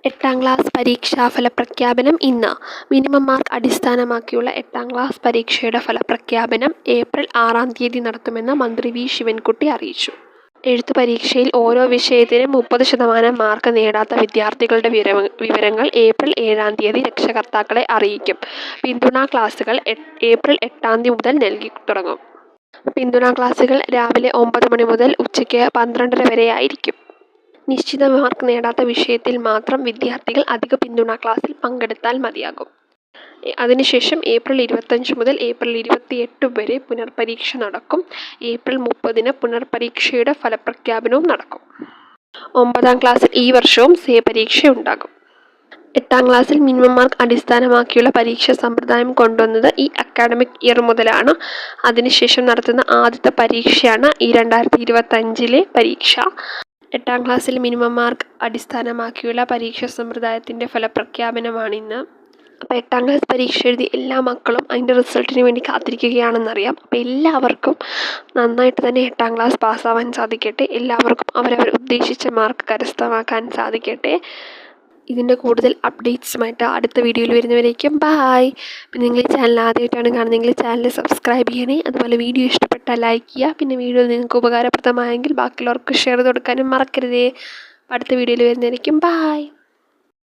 എട്ടാം ക്ലാസ് പരീക്ഷാ ഫലപ്രഖ്യാപനം ഇന്ന്. മിനിമം മാർക്ക് അടിസ്ഥാനമാക്കിയുള്ള എട്ടാം ക്ലാസ് പരീക്ഷയുടെ ഫലപ്രഖ്യാപനം ഏപ്രിൽ 6-ാം തീയതി നടത്തുമെന്ന് മന്ത്രി വി. ശിവൻകുട്ടി അറിയിച്ചു. എഴുത്ത് പരീക്ഷയിൽ ഓരോ വിഷയത്തിനും 30% മാർക്ക് നേടാത്ത വിദ്യാർത്ഥികളുടെ വിവരങ്ങൾ ഏപ്രിൽ 7-ാം തീയതി രക്ഷകർത്താക്കളെ അറിയിക്കും. പിന്തുണാ ക്ലാസുകൾ ഏപ്രിൽ 8-ാം തീയതി മുതൽ നൽകി തുടങ്ങും. പിന്തുണാ ക്ലാസുകൾ രാവിലെ 9 മണി മുതൽ ഉച്ചയ്ക്ക് 12:30 വരെയായിരിക്കും. നിശ്ചിത മാർക്ക് നേടാത്ത വിഷയത്തിൽ മാത്രം വിദ്യാർത്ഥികൾ അധിക പിന്തുണാ ക്ലാസ്സിൽ പങ്കെടുത്താൽ മതിയാകും. അതിനുശേഷം ഏപ്രിൽ 25 മുതൽ ഏപ്രിൽ 28 വരെ പുനർപരീക്ഷ നടക്കും. ഏപ്രിൽ 30-ന് പുനർപരീക്ഷയുടെ ഫലപ്രഖ്യാപനവും നടക്കും. 9-ാം ക്ലാസ്സിൽ ഈ വർഷവും പരീക്ഷയുണ്ടാകും. 8-ാം ക്ലാസ്സിൽ മിനിമം മാർക്ക് അടിസ്ഥാനമാക്കിയുള്ള പരീക്ഷാ സമ്പ്രദായം കൊണ്ടുവന്നത് ഈ അക്കാഡമിക് ഇയർ മുതലാണ്. അതിനുശേഷം നടത്തുന്ന ആദ്യത്തെ പരീക്ഷയാണ് ഈ 2025-ലെ പരീക്ഷ. 8-ാം ക്ലാസ്സിൽ മിനിമം മാർക്ക് അടിസ്ഥാനമാക്കിയുള്ള പരീക്ഷാ സമ്പ്രദായത്തിൻ്റെ ഫലപ്രഖ്യാപനമാണിന്ന്. അപ്പോൾ 8-ാം ക്ലാസ് പരീക്ഷ എഴുതി എല്ലാ മക്കളും അതിൻ്റെ റിസൾട്ടിന് വേണ്ടി കാത്തിരിക്കുകയാണെന്നറിയാം. അപ്പോൾ എല്ലാവർക്കും നന്നായിട്ട് തന്നെ 8-ാം ക്ലാസ് പാസ്സാവാൻ സാധിക്കട്ടെ. എല്ലാവർക്കും അവരവർ ഉദ്ദേശിച്ച മാർക്ക് കരസ്ഥമാക്കാൻ സാധിക്കട്ടെ. ഇതിൻ്റെ കൂടുതൽ അപ്ഡേറ്റ്സുമായിട്ട് അടുത്ത വീഡിയോയിൽ വരുന്നവരേക്കും ബായ്. പിന്നെ നിങ്ങൾ ഈ ചാനൽ ആദ്യമായിട്ടാണ് കാണുന്നതെങ്കിൽ ചാനൽ സബ്സ്ക്രൈബ് ചെയ്യണേ. അതുപോലെ വീഡിയോ ഇഷ്ടപ്പെട്ടാൽ ലൈക്ക് ചെയ്യുക. പിന്നെ വീഡിയോ നിങ്ങൾക്ക് ഉപകാരപ്രദമായെങ്കിൽ ബാക്കിയുള്ളവർക്ക് ഷെയർ ചെയ്ത് കൊടുക്കാനും മറക്കരുതേ. അടുത്ത വീഡിയോയിൽ വരുന്നവരേക്കും ബായ്.